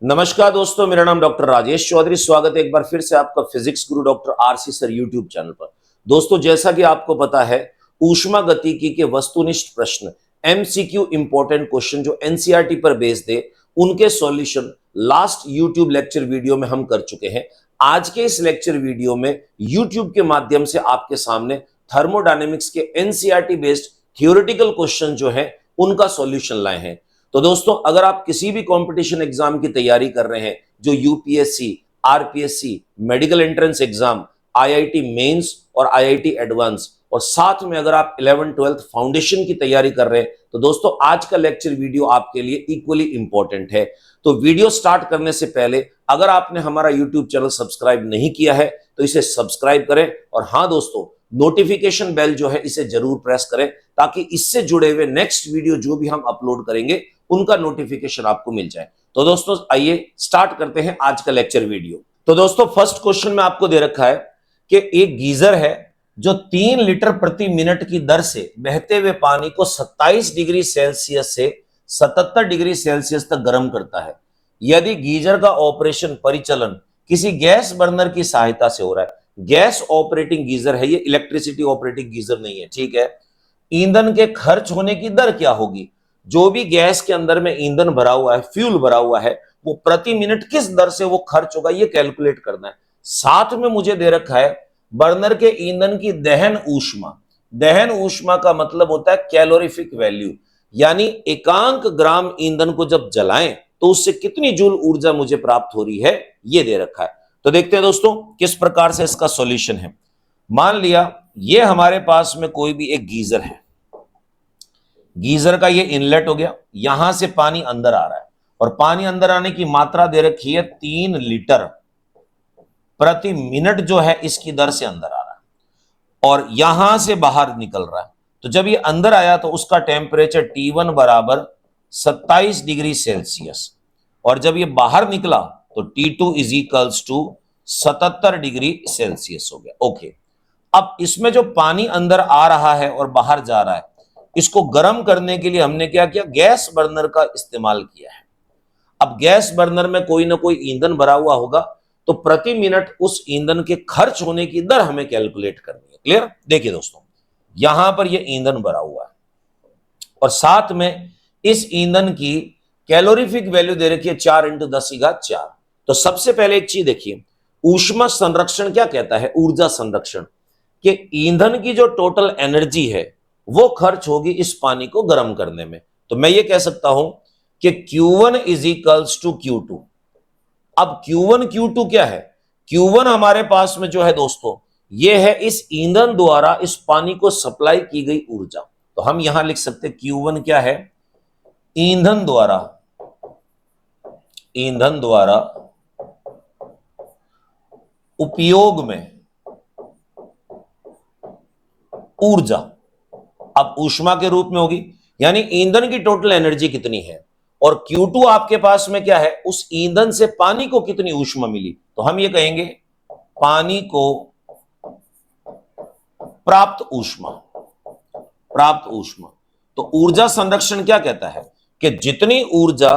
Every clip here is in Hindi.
नमस्कार दोस्तों, मेरा नाम डॉक्टर राजेश चौधरी। स्वागत है एक बार फिर से आपका फिजिक्स गुरु doctor RC sir YouTube channel पर। दोस्तों, जैसा कि आपको पता है, ऊष्मा गतिकी के वस्तुनिष्ठ प्रश्न एमसीक्यू इंपॉर्टेंट क्वेश्चन जो एनसीईआरटी पर बेस्ड है, उनके solution last YouTube lecture video में हम कर चुके हैं। आज के इस लेक्चर वीडियो में यूट्यूब के माध्यम से आपके सामने थर्मोडायनेमिक्स के एनसीईआरटी बेस्ड थियोरेटिकल क्वेश्चन जो है उनका सॉल्यूशन लाए हैं। तो दोस्तों, अगर आप किसी भी कंपटीशन एग्जाम की तैयारी कर रहे हैं, जो UPSC, RPSC, medical entrance exam, IIT mains और आईआईटी एडवांस, और साथ में अगर आप 11th 12th फाउंडेशन की तैयारी कर रहे हैं, तो दोस्तों आज का लेक्चर वीडियो आपके लिए इक्वली इंपॉर्टेंट है। तो वीडियो स्टार्ट करने से पहले अगर आपने हमारा यूट्यूब चैनल सब्सक्राइब नहीं किया है तो इसे सब्सक्राइब करें, और हाँ दोस्तों, नोटिफिकेशन बेल जो है इसे जरूर प्रेस करें ताकि इससे जुड़े हुए नेक्स्ट वीडियो जो भी हम अपलोड करेंगे उनका नोटिफिकेशन आपको मिल जाए। तो दोस्तों आइए स्टार्ट करते हैं आज का लेक्चर वीडियो। तो दोस्तों, फर्स्ट क्वेश्चन में आपको दे रखा है कि एक गीजर है जो 3 लीटर प्रति मिनट की दर से बहते हुए पानी को 27 डिग्री सेल्सियस से 77 डिग्री सेल्सियस तक गर्म करता है। यदि गीजर का ऑपरेशन परिचालन किसी गैस बर्नर की सहायता से हो रहा है, गैस ऑपरेटिंग गीजर है ये, इलेक्ट्रिसिटी ऑपरेटिंग गीजर नहीं है, ठीक है। ईंधन के खर्च होने की दर क्या होगी? जो भी गैस के अंदर में ईंधन भरा हुआ है, फ्यूल भरा हुआ है, वो प्रति मिनट किस दर से वो खर्च होगा ये कैलकुलेट करना है। साथ में मुझे दे रखा है बर्नर के ईंधन की दहन ऊष्मा। दहन ऊष्मा का मतलब होता है कैलोरीफिक वैल्यू, यानी एकांक ग्राम ईंधन को जब जलाएं तो उससे कितनी जूल ऊर्जा मुझे प्राप्त हो रही है, ये दे रखा है। तो देखते हैं दोस्तों किस प्रकार से इसका सॉल्यूशन है। मान लिया ये हमारे पास में कोई भी एक गीजर है, गीजर का ये इनलेट हो गया, यहां से पानी अंदर आ रहा है और पानी अंदर आने की मात्रा दे रखी है 3 लीटर प्रति मिनट जो है इसकी दर से अंदर आ रहा है और यहां से बाहर निकल रहा है। तो जब ये अंदर आया तो उसका टेम्परेचर T1 बराबर 27 डिग्री सेल्सियस, और जब ये बाहर निकला तो T2 is equals to 77 degree Celsius हो गया। ओके, अब इसमें जो पानी अंदर आ रहा है और बाहर जा रहा है, इसको गर्म करने के लिए हमने क्या किया? गैस बर्नर का इस्तेमाल किया है। अब गैस बर्नर में कोई ना कोई ईंधन भरा हुआ होगा, तो प्रति मिनट उस ईंधन के खर्च होने की दर हमें कैलकुलेट करनी है। क्लियर? देखिए दोस्तों, यहां पर यह ईंधन भरा हुआ है और साथ में इस ईंधन की कैलोरीफिक वैल्यू दे रखी है 4 × 10⁴। तो सबसे पहले एक चीज देखिए, ऊष्मा संरक्षण क्या कहता है? ऊर्जा संरक्षण के ईंधन की जो टोटल एनर्जी है वो खर्च होगी इस पानी को गर्म करने में। तो मैं ये कह सकता हूं कि Q1 is equals to Q2। अब Q1 Q2 क्या है? Q1 हमारे पास में जो है दोस्तों, ये है इस ईंधन द्वारा इस पानी को सप्लाई की गई ऊर्जा। तो हम यहां लिख सकते हैं Q1 क्या है? ईंधन द्वारा उपयोग में ऊर्जा, अब ऊष्मा के रूप में होगी, यानी ईंधन की टोटल एनर्जी कितनी है, और Q2 आपके पास में क्या है? उस ईंधन से पानी को कितनी ऊष्मा मिली। तो हम ये कहेंगे पानी को प्राप्त ऊष्मा। तो ऊर्जा संरक्षण क्या कहता है कि जितनी ऊर्जा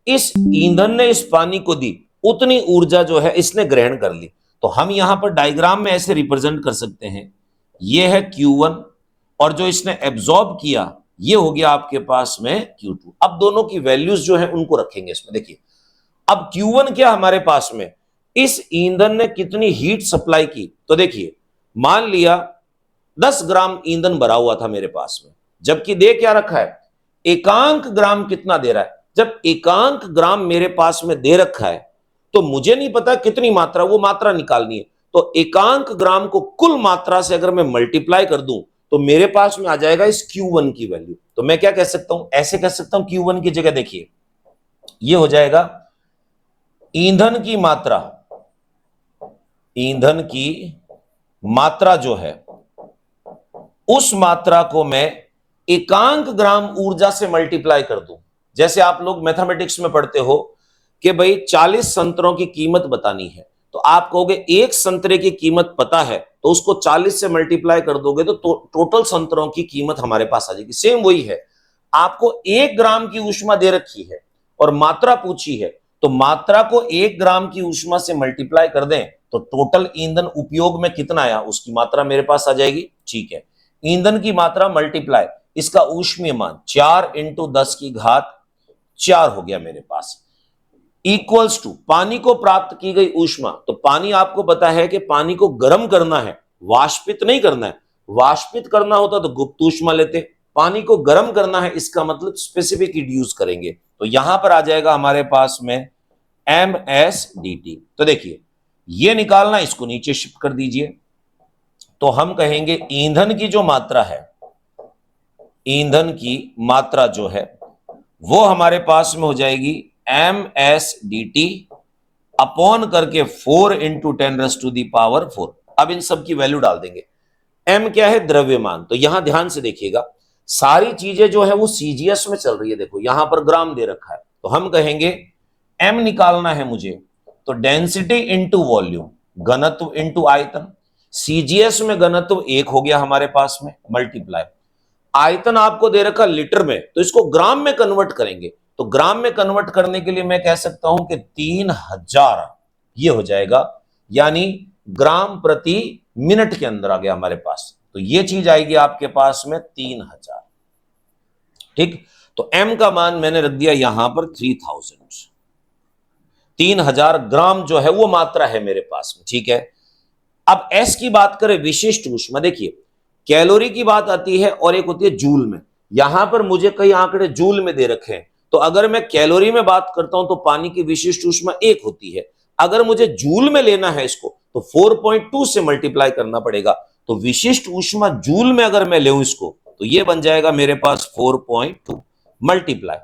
इस ईंधन ने इस पानी को दी, उतनी ऊर्जा जो है इसने ग्रहण कर ली। तो हम यहां पर डायग्राम में ऐसे रिप्रेजेंट कर सकते हैं, यह है Q1 और जो इसने एब्जॉर्ब किया ये हो गया आपके पास में Q2। अब दोनों की वैल्यूज जो है उनको रखेंगे इसमें। देखिए, अब Q1 क्या हमारे पास में, इस ईंधन ने कितनी हीट सप्लाई की। तो देखिए, मान लिया 10 ग्राम ईंधन भरा हुआ था मेरे पास में, जबकि दे क्या रखा है? एकांक ग्राम कितना दे रहा है। जब एकांक ग्राम मेरे पास में दे रखा है तो मुझे नहीं पता कितनी मात्रा, वो मात्रा निकालनी है। तो एकांक ग्राम को कुल मात्रा से अगर मैं मल्टीप्लाई कर दूं तो मेरे पास में आ जाएगा इस Q1 की वैल्यू। तो मैं क्या कह सकता हूं? ऐसे कह सकता हूं, Q1 की जगह देखिए ये हो जाएगा ईंधन की मात्रा जो है उस मात्रा को मैं एकांक ग्राम ऊर्जा से मल्टीप्लाई कर दूं। जैसे आप लोग मैथमेटिक्स में पढ़ते हो कि भाई 40 संतरों की कीमत बतानी है, तो आप कहोगे एक संतरे की कीमत पता है तो उसको 40 से मल्टीप्लाई कर दोगे तो टोटल संतरों की कीमत हमारे पास आ जाएगी। सेम वही है, आपको 1 ग्राम की ऊष्मा दे रखी है और मात्रा पूछी है, तो मात्रा को 1 ग्राम की ऊष्मा से मल्टीप्लाई कर दें तो टोटल ईंधन उपयोग में कितना आया उसकी मात्रा मेरे पास आ जाएगी। ठीक है, ईंधन की मात्रा मल्टीप्लाई इसका ऊष्मीय मान 4 इंटू 10 की घात 4 हो गया मेरे पास, इक्वल्स टू पानी को प्राप्त की गई ऊष्मा। तो पानी आपको पता है कि पानी को गर्म करना है, वाष्पित नहीं करना है। वाष्पित करना होता तो गुप्त ऊष्मा लेते, पानी को गर्म करना है, इसका मतलब स्पेसिफिक हीट यूज करेंगे। तो यहां पर आ जाएगा हमारे पास में MSDT। तो देखिए ये निकालना, इसको नीचे शिफ्ट कर दीजिए। तो हम कहेंगे ईंधन की जो मात्रा है, ईंधन की मात्रा जो है वो हमारे पास में हो जाएगी MSDT अपॉन करके 4 इंटू 10⁴। अब इन सब की वैल्यू डाल देंगे। M क्या है? द्रव्यमान। तो यहां ध्यान से देखिएगा, सारी चीजें जो है वो सीजीएस में चल रही है। देखो यहां पर ग्राम दे रखा है, तो हम कहेंगे M निकालना है मुझे, तो डेंसिटी इंटू वॉल्यूम, घनत्व इंटू आयतन। सीजीएस में घनत्व 1 हो गया हमारे पास में, मल्टीप्लाई आयतन आपको दे रखा लीटर में, तो इसको ग्राम में कन्वर्ट करेंगे। तो ग्राम में कन्वर्ट करने के लिए मैं कह सकता हूं कि 3000 ये हो जाएगा, यानी ग्राम प्रति मिनट के अंदर आ गया हमारे पास। तो ये चीज आएगी आपके पास में 3000। ठीक, तो M का मान मैंने रख दिया यहां पर 3000। 3000 ग्राम जो है वो मात्रा है मेरे पास में। ठीक है, अब S की बात करें, विशिष्ट ऊष्मा। देखिए कैलोरी की बात आती है और एक होती है जूल में। यहां पर मुझे कई आंकड़े जूल में दे रखे हैं, तो अगर मैं कैलोरी में बात करता हूं तो पानी की विशिष्ट ऊष्मा 1 होती है। अगर मुझे जूल में लेना है इसको तो 4.2 से मल्टीप्लाई करना पड़ेगा। तो विशिष्ट ऊष्मा जूल में अगर मैं लेऊं इसको तो ये बन जाएगा मेरे पास 4.2 मल्टीप्लाई।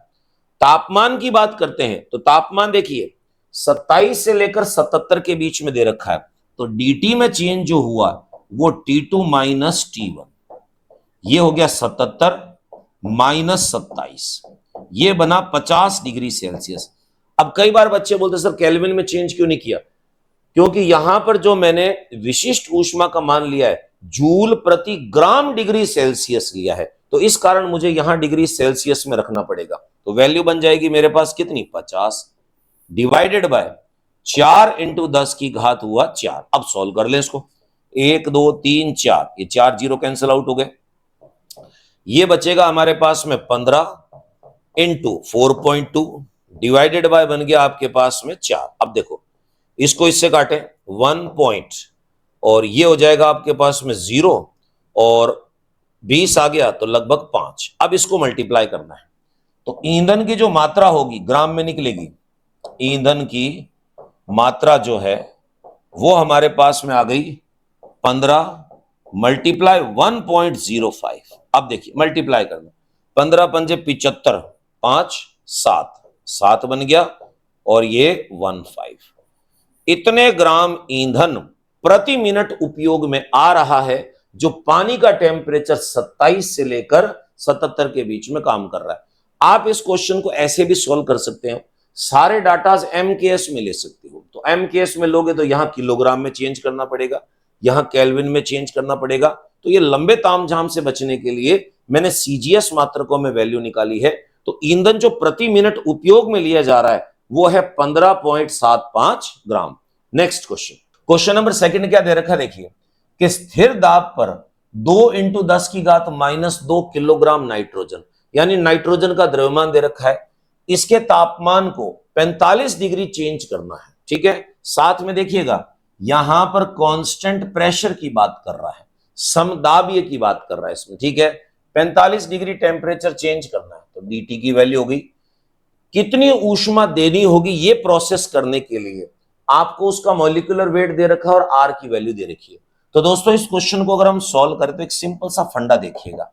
तापमान की बात करते हैं तो तापमान देखिए 27 से लेकर 77 के बीच में दे रखा है, तो dt में चेंज जो हुआ वो T2 माइनस T1, ये हो गया 77 माइनस 27, ये बना 50 डिग्री सेल्सियस। अब कई बार बच्चे बोलते सर केल्विन में चेंज क्यों नहीं किया? क्योंकि यहां पर जो मैंने विशिष्ट ऊष्मा का मान लिया है जूल प्रति ग्राम डिग्री सेल्सियस लिया है, तो इस कारण मुझे यहां डिग्री सेल्सियस में रखना पड़ेगा। तो वैल्यू बन जाएगी मेरे पास कितनी? 50 डिवाइडेड बाय 4 इंटू 10 की घात हुआ 4। अब सॉल्व कर ले इसको, 1 2 3 4, ये 4 जीरो कैंसिल आउट हो गए। ये बचेगा हमारे पास में 15 इंटू 4.2 डिवाइडेड बाय बन गया आपके पास में 4। अब देखो इसको इससे काटे 1 पॉइंट और ये हो जाएगा आपके पास में 0 और 20 आ गया तो लगभग 5। अब इसको मल्टीप्लाई करना है तो ईंधन की जो मात्रा होगी ग्राम में निकलेगी। ईंधन की मात्रा जो है वो हमारे पास में आ गई 15 मल्टीप्लाई 1.05। अब देखिए मल्टीप्लाई करना, 15 पंजे 75, 5 7, 7 बन गया और ये 15। इतने ग्राम ईंधन प्रति मिनट उपयोग में आ रहा है, जो पानी का टेम्परेचर 27 से लेकर 77 के बीच में काम कर रहा है। आप इस क्वेश्चन को ऐसे भी सॉल्व कर सकते हो, सारे डाटाज MKS में ले सकते हो। तो MKS में लोगे तो यहां किलोग्राम में चेंज करना पड़ेगा, यहां केल्विन में चेंज करना पड़ेगा। तो ये लंबे तामझाम से बचने के लिए मैंने सीजीएस मात्रकों में वैल्यू निकाली है। तो ईंधन जो प्रति मिनट उपयोग में लिया जा रहा है वो है 15.75 ग्राम। नेक्स्ट क्वेश्चन, क्वेश्चन नंबर 2 क्या दे रखा? देखिए कि स्थिर दाब पर 2 इंटू 10 की घात -2 किलोग्राम नाइट्रोजन, यानी नाइट्रोजन का द्रव्यमान दे रखा है, इसके तापमान को 45 डिग्री चेंज करना है। ठीक है, साथ में देखिएगा यहां पर कांस्टेंट प्रेशर की बात कर रहा है, समदाबीय की बात कर रहा है इसमें। ठीक है, 45 डिग्री टेम्परेचर चेंज करना है तो dt की वैल्यू होगी, कितनी ऊष्मा देनी होगी ये प्रोसेस करने के लिए आपको उसका मॉलिक्यूलर वेट दे रखा है और r की वैल्यू दे रखी है। तो दोस्तों इस क्वेश्चन को अगर हम सॉल्व करें तो एक सिंपल सा फंडा देखिएगा,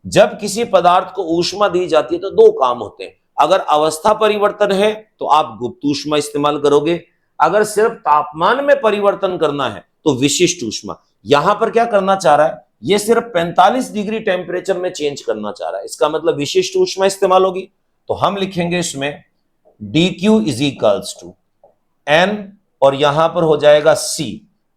जब किसी पदार्थ को ऊष्मा दी जाती है तो 2 काम होते हैं। अगर अवस्था परिवर्तन है तो आप गुप्त ऊष्मा इस्तेमाल करोगे, अगर सिर्फ तापमान में परिवर्तन करना है तो विशिष्ट ऊष्मा। यहां पर क्या करना चाह रहा है, ये सिर्फ 45 डिग्री टेम्परेचर में चेंज करना चाह रहा है, इसका मतलब विशिष्ट ऊष्मा इस्तेमाल होगी। तो हम लिखेंगे इसमें dq is equals to n और यहां पर हो जाएगा c।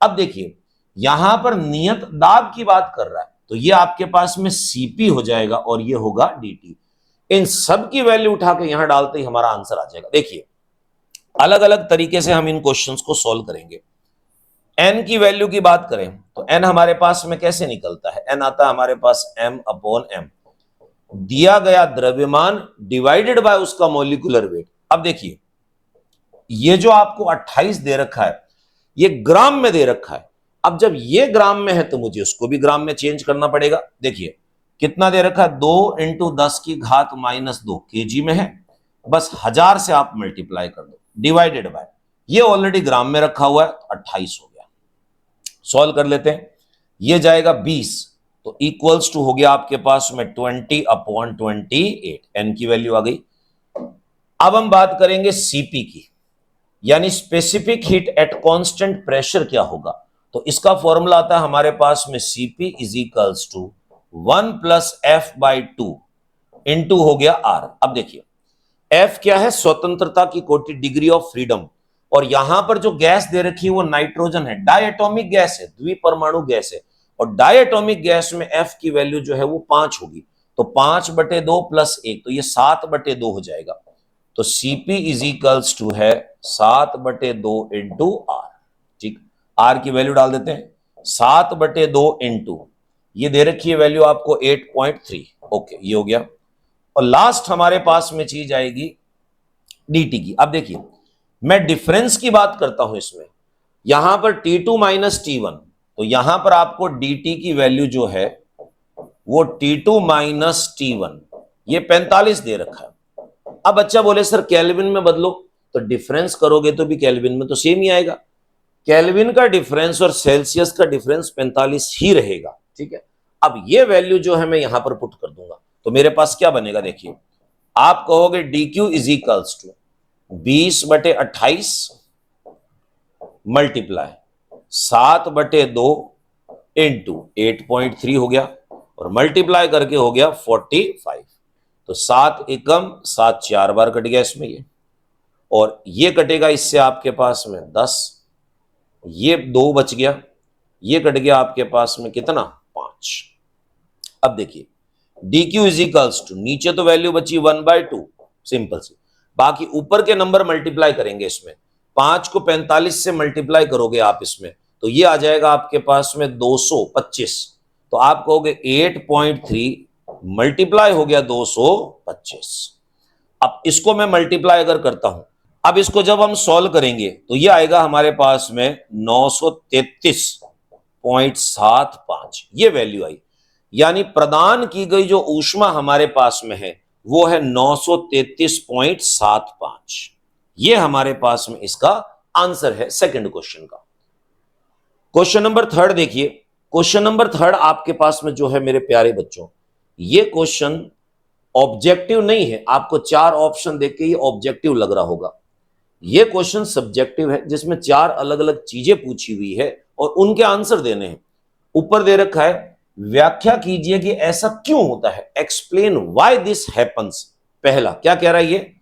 अब देखिए यहां पर नियत दाब की बात कर रहा है तो ये आपके पास में Cp हो जाएगा और ये होगा dt। इन सब की वैल्यू उठा के यहां डालते ही हमारा आंसर आ जाएगा। देखिए अलग अलग तरीके से हम इन क्वेश्चंस को सॉल्व करेंगे। एन की वैल्यू की बात करें तो एन हमारे पास में कैसे निकलता है, एन आता है हमारे पास m अपॉन m, दिया गया द्रव्यमान डिवाइडेड बाय उसका मॉलिक्यूलर वेट। अब देखिए ये जो आपको 28 दे रखा है ये ग्राम में दे रखा है। अब जब ये ग्राम में है तो मुझे उसको भी ग्राम में चेंज करना पड़ेगा। देखिए कितना दे रखा है, 2 इंटू 10 की घात -2 केजी में है, बस 1000 से आप मल्टीप्लाई कर दो, डिवाइडेड बाय ये ऑलरेडी ग्राम में रखा हुआ है तो 28 हो गया। सॉल्व कर लेते हैं, ये जाएगा 20 तो इक्वल्स टू हो गया आपके पास में 20 अपॉन 28, एन की वैल्यू आ गई। अब हम बात करेंगे सीपी की, यानी specific heat at constant pressure क्या होगा। तो इसका फॉर्मूला आता है हमारे पास में CP is equals to 1 plus F by 2 into हो गया आर। अब देखिए एफ क्या है, स्वतंत्रता की कोटि, डिग्री ऑफ फ्रीडम, और यहां पर जो गैस दे रखी है वो नाइट्रोजन है, डायटोमिक गैस है, द्विपरमाणु गैस है, और डायटोमिक गैस में एफ की वैल्यू जो है वो 5 होगी, तो 5/2 प्लस 1 तो ये 7/2 हो जाएगा। तो सीपी इज इक्वल्स टू है 7/2 इंटू आर। ठीक, आर की वैल्यू डाल देते हैं, 7/2 इंटू ये दे रखी है वैल्यू आपको 8.3, ओके ये हो गया। और लास्ट हमारे पास में चीज आएगी dt की। अब देखिए मैं डिफरेंस की बात करता हूं इसमें, यहां पर T2 माइनस T1, तो यहां पर आपको dt की वैल्यू जो है वो T2 माइनस T1 ये 45 दे रखा है। अब बच्चा बोले सर केल्विन में बदलो, तो डिफरेंस करोगे तो भी केल्विन में तो सेम ही आएगा, केल्विन का डिफरेंस और सेल्सियस का डिफरेंस 45 ही रहेगा। ठीक है, अब ये वैल्यू जो है मैं यहां पर पुट कर दूंगा तो मेरे पास क्या बनेगा, देखिए आप कहोगे dq is equals to 20/28 multiply 7/2 into 8.3 हो गया, और मल्टीप्लाई करके हो गया 45, तो 7 एकम 7 4 बार कट गया इसमें ये, और ये कटेगा इससे आपके पास में 10, ये 2 बच गया, ये कट गया आपके पास में कितना 5। अब देखिए dq इज इक्वल्स टू, नीचे तो वैल्यू बची 1/2 सिंपल सी, बाकी ऊपर के नंबर मल्टीप्लाई करेंगे इसमें, 5 को 45 से मल्टीप्लाई करोगे आप इसमें तो ये आ जाएगा आपके पास में 225, तो आप कहोगे 8.3 मल्टीप्लाई हो गया 225। अब इसको मैं मल्टीप्लाई अगर करता हूं, अब इसको जब हम सॉल्व करेंगे तो ये आएगा हमारे पास में 933.75 ये वैल्यू आई, यानी प्रदान की गई जो ऊष्मा हमारे पास में है वो है 933.75, ये हमारे पास में इसका आंसर है सेकंड क्वेश्चन का। क्वेश्चन नंबर 3 देखिए, क्वेश्चन नंबर 3 आपके पास में जो है मेरे प्यारे बच्चों, ये क्वेश्चन ऑब्जेक्टिव नहीं है, आपको 4 ऑप्शन देख के ये ऑब्जेक्टिव लग रहा होगा, ये क्वेश्चन सब्जेक्टिव है जिसमें 4 अलग अलग चीजें पूछी हुई है और उनके आंसर देने हैं। ऊपर दे रखा है व्याख्या कीजिए कि ऐसा क्यों होता है, एक्सप्लेन व्हाई दिस हैपेंस। पहला क्या कह रहा है ये,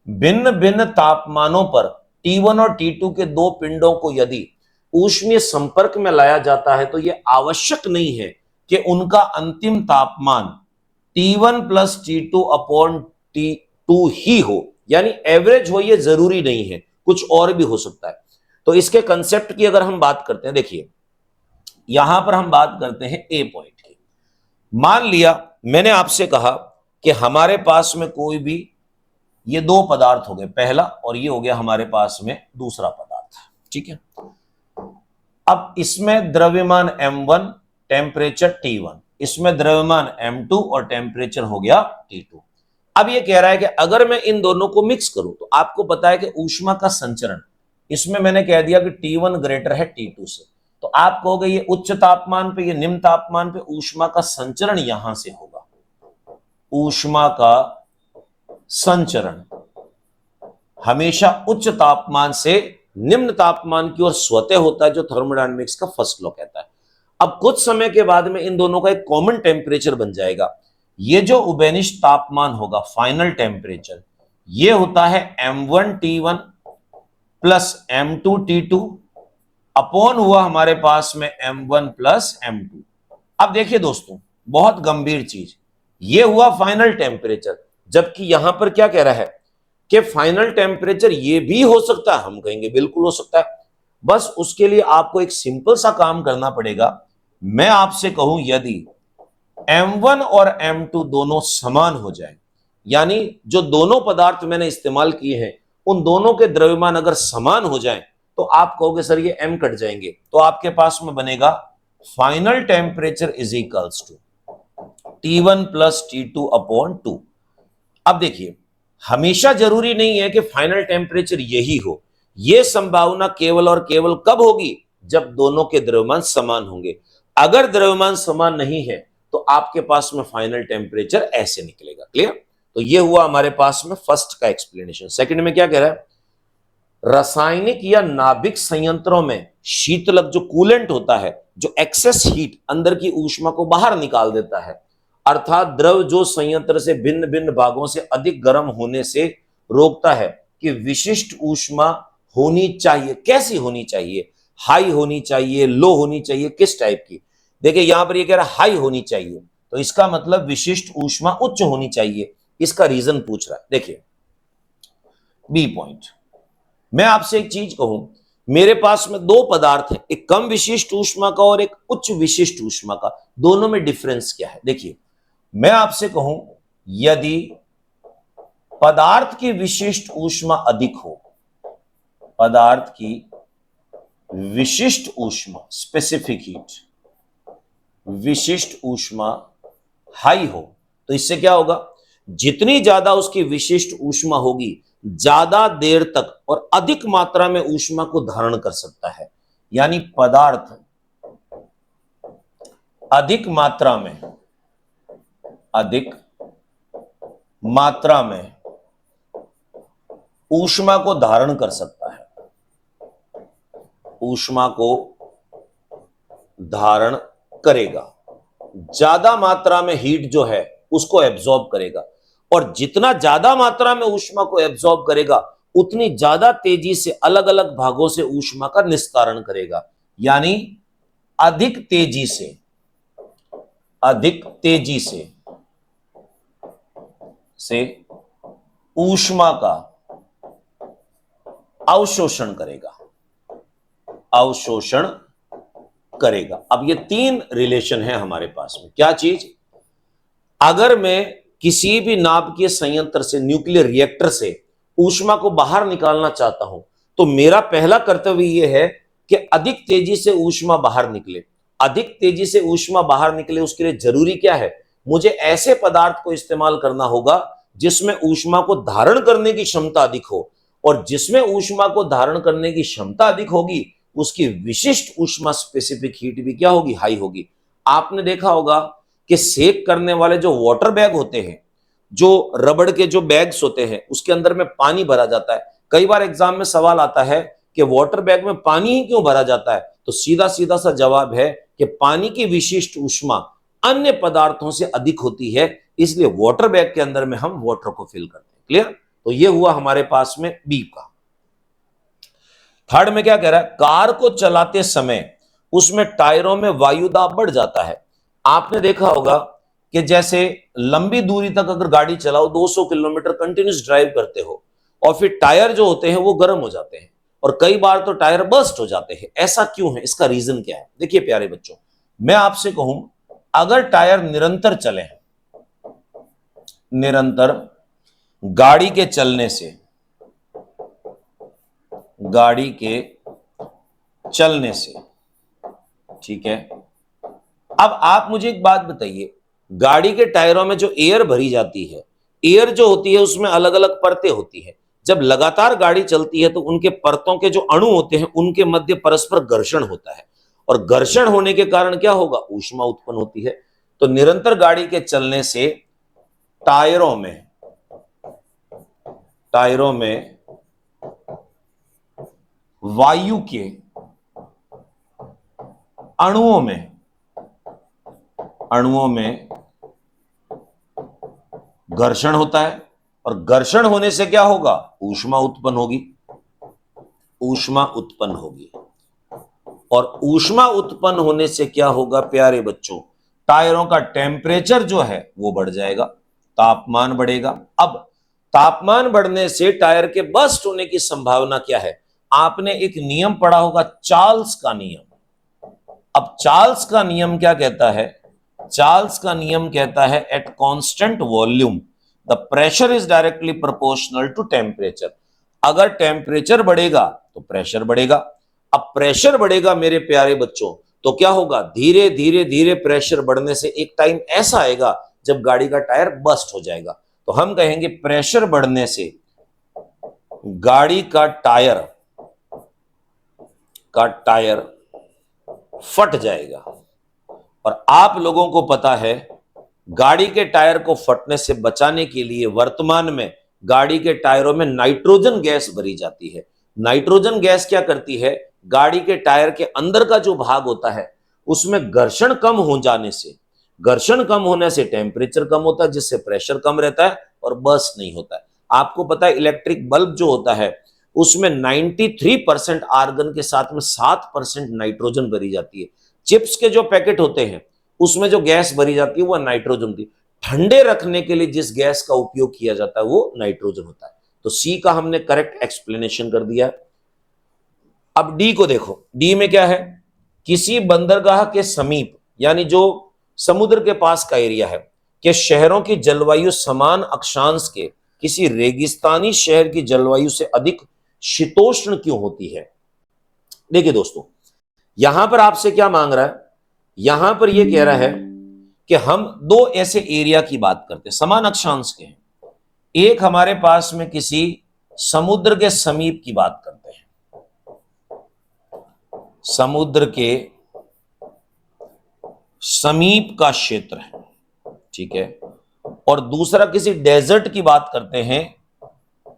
भिन्न भिन्न तापमानों पर T1 और T2 के 2 पिंडों को यदि ऊष्मीय संपर्क में लाया जाता है तो यह आवश्यक नहीं है कि उनका अंतिम तापमान T1 plus T2 upon T2 ही हो, यानी एवरेज हो, यह जरूरी नहीं है, कुछ और भी हो सकता है। तो इसके कंसेप्ट की अगर हम बात करते हैं, देखिए यहां पर हम बात करते हैं ए पॉइंट की। मान लिया मैंने आपसे कहा कि हमारे पास में कोई भी ये 2 पदार्थ हो गए, पहला और ये हो गया हमारे पास में दूसरा पदार्थ, ठीक है। अब इसमें द्रव्यमान m1, टेम्परेचर T1, इसमें द्रव्यमान m2 और टेम्परेचर हो गया T2। अब ये कह रहा है कि अगर मैं इन दोनों को मिक्स करूं तो आपको पता है कि ऊष्मा का संचरण, इसमें मैंने कह दिया कि T1 ग्रेटर है T2 से, तो आप कहोगे ये उच्च तापमान पे, ये निम्न तापमान पे ऊष्मा का संचरण यहां से होगा। ऊष्मा का संचरण हमेशा उच्च तापमान से निम्न तापमान की ओर स्वतः होता है, जो थर्मोडायनेमिक्स का फर्स्ट लॉ कहता है। अब कुछ समय के बाद में इन दोनों का एक कॉमन टेम्परेचर बन जाएगा, ये जो उभयनिष्ठ तापमान होगा, फाइनल टेम्परेचर, ये होता है m1 T1 plus m2 T2 upon हुआ हमारे पास में m1 प्लस m2। अब देखिए दोस्तों बहुत गंभीर चीज, ये हुआ फाइनल टेम्परेचर, जबकि यहां पर क्या कह रहा है, कि फाइनल टेम्परेचर ये भी हो सकता है, हम कहेंगे बिल्कुल हो सकता है। बस उसके लिए आपको एक सिंपल सा काम करना पड़ेगा। मैं आपसे कहूं यदि M1 और M2 दोनों समान हो जाए, यानी जो दोनों पदार्थ मैंने इस्तेमाल किए हैं उन दोनों के द्रव्यमान अगर समान हो जाएं, तो आप कहोगे सर ये M कट जाएंगे, तो आपके पास में बनेगा final temperature is equals to T1 plus T2 upon 2। अब देखिए, हमेशा जरूरी नहीं है कि फाइनल टेम्परेचर यही हो। यह संभावना केवल और केवल कब होगी, जब दोनों के द्रव्यमान समान होंगे। अगर द्रव्यमान समान नहीं है तो आपके पास में फाइनल टेम्परेचर ऐसे निकलेगा। क्लियर? तो यह हुआ हमारे पास में फर्स्ट का एक्सप्लेनेशन। सेकंड में क्या कह रहा है, रासायनिक या नाभिक संयंत्रों में शीतलक जो कूलेंट होता है, जो एक्सेस हीट अंदर की ऊष्मा को बाहर निकाल देता है, अर्थात द्रव जो संयंत्र से भिन्न भिन्न भागों से अधिक गर्म होने से रोकता है, कि विशिष्ट ऊष्मा होनी चाहिए। कैसी होनी चाहिए? हाई होनी चाहिए, लो होनी चाहिए, किस टाइप की? देखिए यहां पर ये कह रहा है हाई होनी चाहिए, तो इसका मतलब विशिष्ट ऊष्मा उच्च होनी चाहिए। इसका रीजन पूछ रहा है। देखिए बी पॉइंट, मैं आपसे एक चीज कहूं, मेरे पास में दो पदार्थ है, एक कम विशिष्ट ऊष्मा का और एक उच्च विशिष्ट ऊष्मा का। दोनों में डिफरेंस क्या है? देखिए मैं आपसे कहूं यदि पदार्थ की विशिष्ट ऊष्मा अधिक हो, पदार्थ की विशिष्ट ऊष्मा स्पेसिफिक हीट, विशिष्ट ऊष्मा हाई हो, तो इससे क्या होगा, जितनी ज्यादा उसकी विशिष्ट ऊष्मा होगी, ज्यादा देर तक और अधिक मात्रा में ऊष्मा को धारण कर सकता है। यानी पदार्थ अधिक मात्रा में ऊष्मा को धारण कर सकता है, ऊष्मा को धारण करेगा, ज्यादा मात्रा में हीट जो है उसको एब्जॉर्ब करेगा, और जितना ज्यादा मात्रा में ऊष्मा को एब्जॉर्ब करेगा उतनी ज्यादा तेजी से अलग अलग भागों से ऊष्मा का निस्तारण करेगा। यानी अधिक तेजी से ऊष्मा का अवशोषण करेगा। अब ये तीन रिलेशन है हमारे पास में। क्या चीज? अगर मैं किसी भी नाभिकीय संयंत्र से, न्यूक्लियर रिएक्टर से ऊष्मा को बाहर निकालना चाहता हूं, तो मेरा पहला कर्तव्य यह है कि अधिक तेजी से ऊष्मा बाहर निकले। अधिक तेजी से ऊष्मा बाहर निकले उसके लिए जरूरी क्या है, मुझे ऐसे पदार्थ को इस्तेमाल करना होगा जिसमें ऊष्मा को धारण करने की क्षमता अधिक हो, और जिसमें ऊष्मा को धारण करने की क्षमता अधिक होगी उसकी विशिष्ट ऊष्मा स्पेसिफिक हीट भी क्या होगी, हाई होगी। आपने देखा होगा कि सेक करने वाले जो वाटर बैग होते हैं, जो रबड़ के जो बैग्स होते हैं, उसके अंदर में पानी भरा जाता है। कई बार एग्जाम में सवाल आता है कि वाटर बैग में पानी ही क्यों भरा जाता है, तो सीधा सीधा सा जवाब है कि पानी की विशिष्ट ऊष्मा अन्य पदार्थों से अधिक होती है, इसलिए वाटर बैग के अंदर में हम वाटर को फिल करते हैं। क्लियर? तो ये हुआ हमारे पास में बी का। थर्ड में क्या कह रहा है, कार को चलाते समय उसमें टायरों में वायु दाब बढ़ जाता है। आपने देखा होगा कि जैसे लंबी दूरी तक अगर गाड़ी चलाओ, 200 किलोमीटर कंटिन्यूस ड्राइव करते हो, और फिर टायर जो होते हैं वो गर्म हो जाते हैं, और कई बार तो टायर बर्स्ट हो जाते हैं। ऐसा क्यों है? इसका रीजन क्या है? देखिए प्यारे बच्चों, मैं आपसे कहूं, अगर टायर निरंतर चले, निरंतर गाड़ी के चलने से, ठीक है। अब आप मुझे एक बात बताइए, गाड़ी के टायरों में जो एयर भरी जाती है, एयर जो होती है उसमें अलग अलग परतें होती है। जब लगातार गाड़ी चलती है तो उनके परतों के जो अणु होते हैं उनके मध्य परस्पर घर्षण होता है, और घर्षण होने के कारण क्या होगा, ऊष्मा उत्पन्न होती है। तो निरंतर गाड़ी के चलने से टायरों में वायु के अणुओं में घर्षण होता है, और घर्षण होने से क्या होगा, ऊष्मा उत्पन्न होगी। और ऊष्मा उत्पन्न होने से क्या होगा प्यारे बच्चों, टायरों का टेम्परेचर जो है वो बढ़ जाएगा, तापमान बढ़ेगा। अब तापमान बढ़ने से टायर के बस्ट होने की संभावना क्या है? आपने एक नियम पढ़ा होगा, चार्ल्स का नियम। अब चार्ल्स का नियम क्या कहता है? चार्ल्स का नियम कहता है at constant volume the pressure is directly proportional to temperature. अगर टेम्परेचर बढ़ेगा तो प्रेशर बढ़ेगा। अब प्रेशर बढ़ेगा मेरे प्यारे बच्चों, तो क्या होगा? धीरे धीरे धीरे प्रेशर बढ़ने से एक टाइम ऐसा आएगा जब गाड़ी का टायर बस्ट हो जाएगा। तो हम कहेंगे प्रेशर बढ़ने से गाड़ी का टायर फट जाएगा। और आप लोगों को पता है गाड़ी के टायर को फटने से बचाने के लिए वर्तमान में गाड़ी के टायरों में नाइट्रोजन गैस भरी जाती है। नाइट्रोजन गैस क्या करती है? गाड़ी के टायर के अंदर का जो भाग होता है उसमें घर्षण कम होने से टेम्परेचर कम होता है, जिससे प्रेशर कम रहता है और बर्स्ट नहीं होता है। आपको पता है इलेक्ट्रिक बल्ब जो होता है उसमें 93% आर्गन के साथ में 7% नाइट्रोजन भरी जाती है। चिप्स के जो पैकेट होते हैं उसमें जो गैस भरी जाती है वो नाइट्रोजन की। ठंडे रखने के लिए जिस गैस का उपयोग किया जाता है वो नाइट्रोजन होता है। तो सी का हमने करेक्ट एक्सप्लेनेशन कर दिया। अब डी को देखो, डी में क्या है? किसी बंदरगाह के समीप, यानी जो समुद्र के पास का एरिया है, कि शहरों की जलवायु समान अक्षांश के किसी रेगिस्तानी शहर की जलवायु से अधिक शीतोष्ण क्यों होती है? देखिए दोस्तों, यहां पर आपसे क्या मांग रहा है? यहां पर यह कह रहा है कि हम दो ऐसे एरिया की बात करते हैं समान अक्षांश के हैं। एक हमारे पास में किसी समुद्र के समीप की बात करते हैं, समुद्र के समीप का क्षेत्र है, ठीक है। और दूसरा किसी डेजर्ट की बात करते हैं,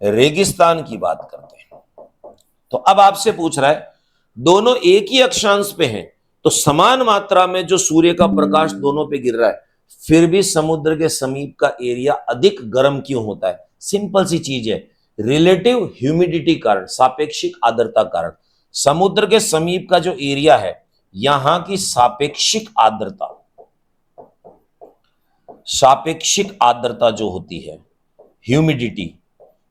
रेगिस्तान की बात करते हैं। तो अब आपसे पूछ रहा है दोनों एक ही अक्षांश पे हैं तो समान मात्रा में जो सूर्य का प्रकाश दोनों पे गिर रहा है, फिर भी समुद्र के समीप का एरिया अधिक गर्म क्यों होता है? सिंपल सी चीज है, रिलेटिव ह्यूमिडिटी कारण, सापेक्षिक आर्द्रता कारण। समुद्र के समीप का जो एरिया है यहां की सापेक्षिक आर्द्रता जो होती है, ह्यूमिडिटी,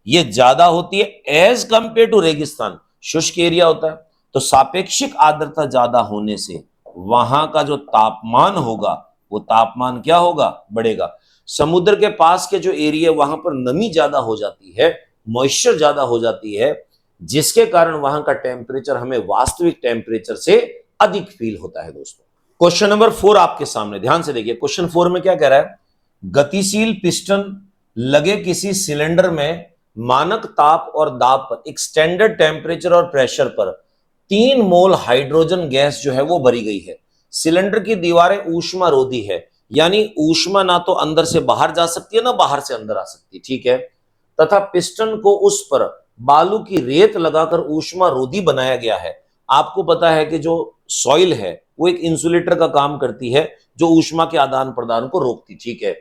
ये ज्यादा होती है एज कंपेयर टू रेगिस्तान। शुष्क एरिया होता है तो सापेक्षिक आर्द्रता ज्यादा होने से वहां का जो तापमान होगा वो तापमान क्या होगा? बढ़ेगा। समुद्र के पास के जो एरिया वहां पर नमी ज्यादा हो जाती है, मॉइस्चर ज्यादा हो जाती है, जिसके कारण वहां का टेम्परेचर हमें वास्तविक टेम्परेचर से अधिक फील होता है। दोस्तों क्वेश्चन नंबर 4 आपके सामने, ध्यान से देखिए। क्वेश्चन 4 में क्या कह रहा है? गतिशील पिस्टन लगे किसी सिलेंडर में मानक ताप और दाब पर एक स्टैंडर्ड टेम्परेचर और प्रेशर पर 3 मोल हाइड्रोजन गैस जो है वो भरी गई है। सिलेंडर की दीवारें ऊष्मा रोधी है, यानी ऊष्मा ना तो अंदर से बाहर जा सकती है ना बाहर से अंदर आ सकती है, ठीक है। तथा पिस्टन को उस पर बालू की रेत लगाकर ऊष्मा रोधी बनाया गया है। आपको पता है कि जो सॉइल है वो एक इंसुलेटर का काम करती है जो ऊष्मा के आदान प्रदान को रोकती, ठीक है।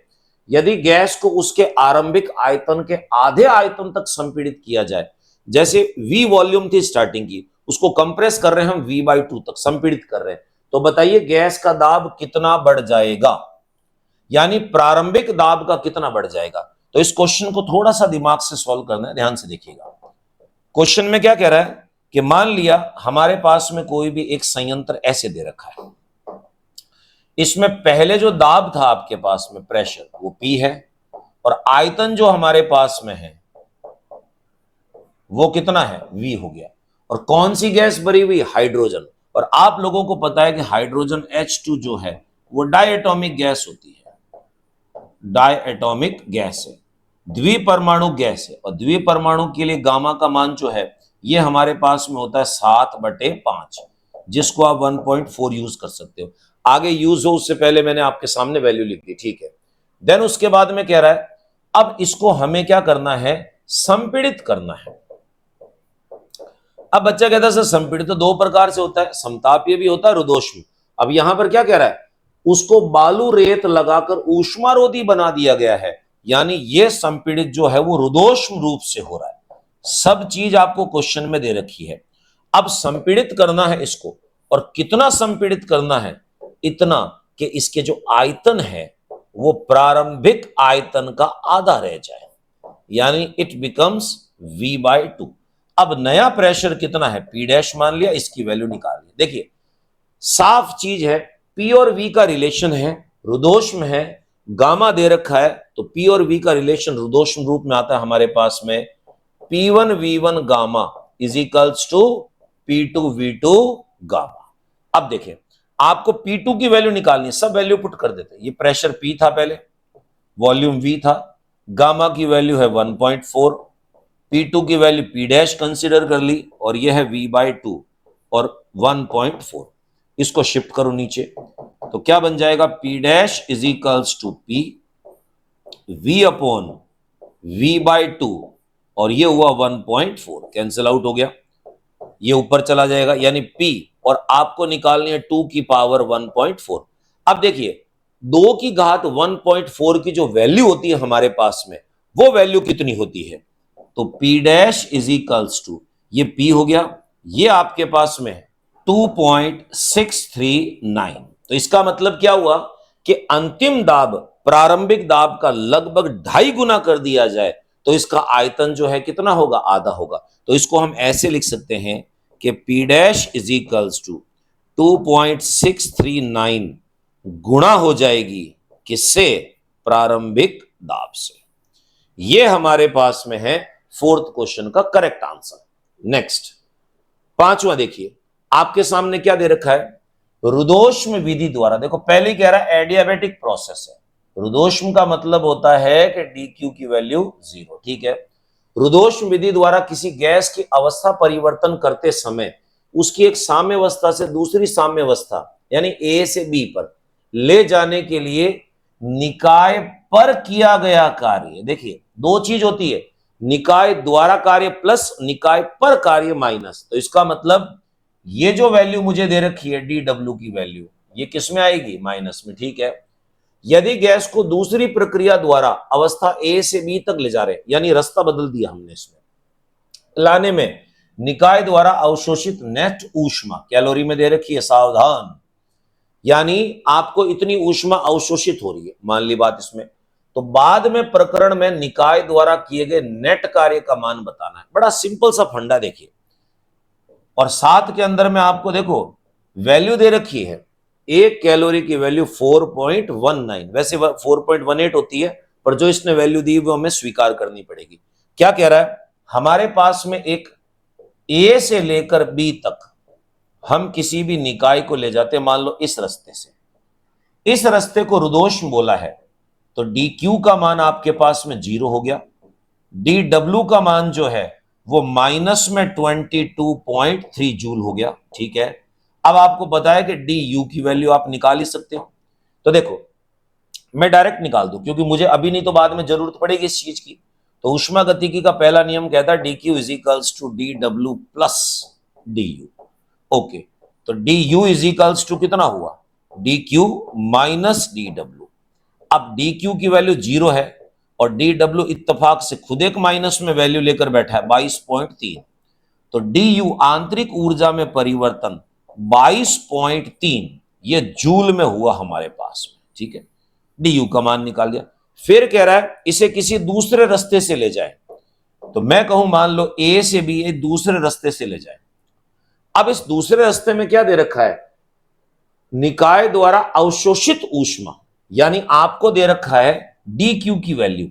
यदि गैस को उसके आरंभिक आयतन के आधे आयतन तक संपीड़ित किया जाए, जैसे V वॉल्यूम थी स्टार्टिंग की, उसको कंप्रेस कर रहे हैं हम V/2 तक संपीड़ित कर रहे हैं, तो बताइए गैस का दाब कितना बढ़ जाएगा, यानी प्रारंभिक दाब का कितना बढ़ जाएगा। तो इस क्वेश्चन को थोड़ा सा दिमाग से सॉल्व करना है, ध्यान से देखिएगा। क्वेश्चन में क्या कह रहा है कि मान लिया हमारे पास में कोई भी एक संयंत्र ऐसे दे रखा है, इसमें पहले जो दाब था आपके पास में प्रेशर वो P है, और आयतन जो हमारे पास में है वो कितना है? V हो गया। और कौन सी गैस भरी हुई? हाइड्रोजन। और आप लोगों को पता है कि हाइड्रोजन H2 जो है वो डायएटॉमिक गैस होती है, डायएटॉमिक गैस है, द्विपरमाणु गैस है। और द्विपरमाणु के लिए गामा का मान जो है ये हमारे पास में होता है 7/5, जिसको आप 1.4 यूज कर सकते हो। आगे यूज हो उससे पहले मैंने आपके सामने वैल्यू लिख दी, ठीक है। देन उसके बाद में कह रहा है अब इसको हमें क्या करना है? संपीड़ित करना है। अब बच्चा कहता है सर संपीड़ित तो 2 प्रकार से होता है, समतापीय भी होता है, रुद्धोष्म। अब यहां पर क्या कह रहा है? उसको बालू रेत लगाकर ऊष्मारोधी बना दिया गया है, यानी ये संपीड़ित जो है वो रुद्धोष्म रूप से हो रहा है। सब चीज आपको क्वेश्चन में दे रखी है। अब संपीड़ित करना है इसको, और कितना संपीड़ित करना है? इतना कि इसके जो आयतन है वो प्रारंभिक आयतन का आधा रह जाए, यानी इट बिकम्स V/2। अब नया प्रेशर कितना है, P डैश मान लिया, इसकी वैल्यू निकाल ली। देखिए साफ चीज है, P और V का रिलेशन है, रुदोष्म है, गामा दे रखा है, तो P और V का रिलेशन रुदोष्म रूप में आता है हमारे पास में P1V1 gamma is equals to P2V2 gamma. अब देखिए आपको P2 की वैल्यू निकालनी है, सब वैल्यू पुट कर देते हैं। ये प्रेशर P था, पहले वॉल्यूम V था, गामा की वैल्यू है 1.4, P2 की वैल्यू P डैश कंसीडर कर ली, और यह है V/2 और 1.4। इसको शिफ्ट करो नीचे, तो क्या बन जाएगा, P dash is equals to P V upon V/2, और ये हुआ 1.4, कैंसिल आउट हो गया, ये ऊपर चला जाएगा, यानी P, और आपको निकालनी है 2 की पावर 1.4। अब देखिए 2 की घात 1.4 की जो वैल्यू होती है हमारे पास में, वो वैल्यू कितनी होती है, तो P dash is equals to, ये P हो गया, ये आपके पास में 2.639। तो इसका मतलब क्या हुआ कि अंतिम दाब प्रारंभिक दाब का लगभग 2.5 गुना कर दिया जाए तो इसका आयतन जो है कितना होगा, आधा होगा। तो इसको हम ऐसे लिख सकते हैं कि P dash is equals to 2.639 गुणा हो जाएगी किससे, प्रारंभिक दाब से। ये हमारे पास में है फोर्थ क्वेश्चन का करेक्ट आंसर। नेक्स्ट पांचवा देखिए, आपके सामने क्या दे रखा है, रुदोष्म विधि द्वारा, देखो पहले कह रहा है एडियाबेटिक प्रोसेस है, रुदोष्म का मतलब होता है कि dq की वैल्यू 0, ठीक है। रुदोष्म विधि द्वारा किसी गैस की अवस्था परिवर्तन करते समय उसकी एक साम्यावस्था से दूसरी साम्यावस्था यानी A से B पर ले जाने के लिए निकाय पर किया गया कार्य, देखिए दो चीज होती है, निकाय द्वारा कार्य प्लस निकाय पर कार्य माइनस। तो इसका मतलब ये जो वैल्यू मुझे दे रखी है dw की वैल्यू, ये किस में आएगी, माइनस में, ठीक है। यदि गैस को दूसरी प्रक्रिया द्वारा अवस्था A से B तक ले जा रहे, यानी रास्ता बदल दिया हमने, इसमें लाने में निकाय द्वारा अवशोषित नेट ऊष्मा कैलोरी में दे रखी है, सावधान, यानी आपको इतनी ऊष्मा अवशोषित हो रही है, मान ली बात इसमें, तो बाद में प्रकरण में निकाय द्वारा किए गए नेट कार्य का मान बताना है। बड़ा सिंपल सा फंडा देखिए, और साथ के अंदर में आपको देखो वैल्यू दे रखी है, एक कैलोरी की वैल्यू 4.19, वैसे 4.18 होती है, पर जो इसने वैल्यू दी वो हमें स्वीकार करनी पड़ेगी। क्या कह रहा है, हमारे पास में एक A से लेकर B तक हम किसी भी निकाय को ले जाते, मान लो इस रास्ते से, इस रास्ते को रुदोष्म बोला है, तो dq का मान आपके पास में 0 हो गया, dw का मान जो है वो माइनस में 22.3 जूल हो गया, ठीक है। अब आपको बताया कि du की वैल्यू आप निकाल ही सकते हो, तो देखो मैं डायरेक्ट निकाल दूं क्योंकि मुझे अभी नहीं तो बाद में जरूरत पड़ेगी इस चीज की। तो ऊष्मागतिकी का पहला नियम कहता है dq is equals to dw प्लस du, ओके। तो du इज इक्वल्स टू कितना हुआ, dq माइनस dw। अब dq की वैल्यू 0 है और dw इत्तेफाक से खुद एक माइनस में वैल्यू लेकर बैठा है 22.3, तो du आंतरिक ऊर्जा में परिवर्तन 22.3 ये जूल में हुआ हमारे पास में, ठीक है। du का मान निकाल दिया, फिर कह रहा है इसे किसी दूसरे रास्ते से ले जाए, तो मैं कहूं मान लो A से B एक दूसरे रास्ते से ले जाए। अब इस दूसरे रास्ते में क्या दे रखा है, निकाय द्वारा अवशोषित ऊष्मा, यानी आपको दे रखा है dq की वैल्यू,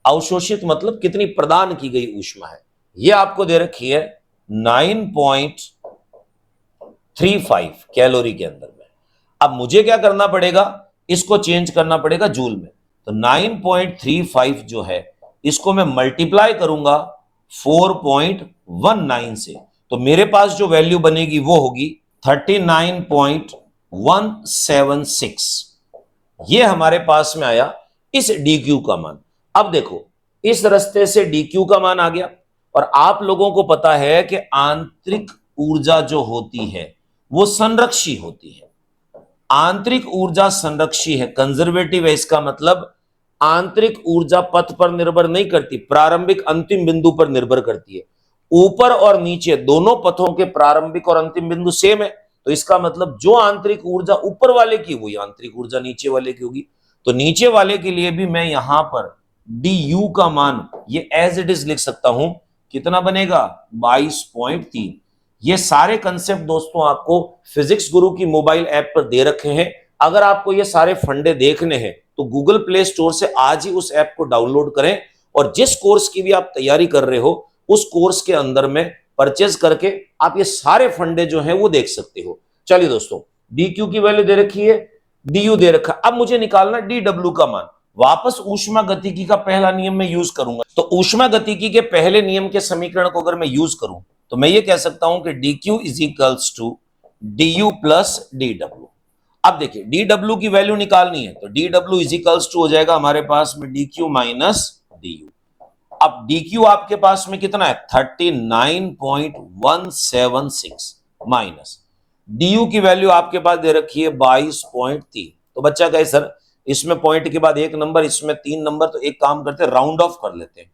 अवशोषित मतलब कितनी प्रदान की गई ऊष्मा है, यह आपको दे रखी है 9.35 कैलोरी के अंदर में। अब मुझे क्या करना पड़ेगा, इसको चेंज करना पड़ेगा जूल में, तो 9.35 जो है इसको मैं मल्टीप्लाई करूंगा 4.19 से, तो मेरे पास जो वैल्यू बनेगी वो होगी 39.176, ये हमारे पास में आया इस dq का मान। अब देखो इस रास्ते से dq का मान आ गया, और आप लोगों को पता है कि आंतरिक ऊर्जा जो होती है वो संरक्षी होती है, आंतरिक ऊर्जा संरक्षी है, कंजर्वेटिव है, इसका मतलब आंतरिक ऊर्जा पथ पर निर्भर नहीं करती, प्रारंभिक अंतिम बिंदु पर निर्भर करती है। ऊपर और नीचे दोनों पथों के प्रारंभिक और अंतिम बिंदु सेम है, तो इसका मतलब जो आंतरिक ऊर्जा ऊपर वाले की वही आंतरिक ऊर्जा नीचे वाले की होगी। तो नीचे वाले के लिए भी मैं यहां पर डी यू का मान ये एज इट इज लिख सकता हूं, कितना बनेगा 22.3। ये सारे कंसेप्ट दोस्तों आपको फिजिक्स गुरु की मोबाइल ऐप पर दे रखे हैं। अगर आपको ये सारे फंडे देखने हैं तो गूगल प्ले स्टोर से आज ही उस ऐप को डाउनलोड करें और जिस कोर्स की भी आप तैयारी कर रहे हो उस कोर्स के अंदर में परचेज करके आप ये सारे फंडे जो हैं वो देख सकते हो। चलिए दोस्तों, डी क्यू की वैल्यू दे रखी है, डी यू दे रखा। अब मुझे निकालना डी डब्ल्यू का मान। वापस ऊष्मा गतिकी का पहला नियम में यूज करूंगा। तो ऊष्मा गतिकी के पहले नियम के समीकरण को अगर मैं यूज करूं तो मैं ये कह सकता हूं कि D Q is equals to D U plus D W. अब देखिए डी डब्ल्यू की वैल्यू निकालनी है तो D W is equals to हो जाएगा हमारे पास में D Q minus D U. अब डी क्यू आपके पास में कितना है 39.176 माइनस डी यू की वैल्यू आपके पास दे रखी है 22.3। तो बच्चा कहे सर इसमें पॉइंट के बाद एक नंबर, इसमें 3 नंबर, तो एक काम करते हैं राउंड ऑफ कर लेते हैं।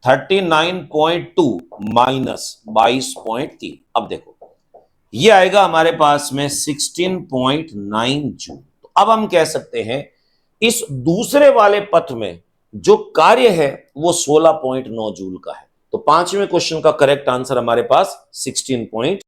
39.2 माइनस 22.3। अब देखो ये आएगा हमारे पास में 16.9 जूल। तो अब हम कह सकते हैं इस दूसरे वाले पथ में जो कार्य है वो 16.9 जूल का है। तो 5वें क्वेश्चन का करेक्ट आंसर हमारे पास 16.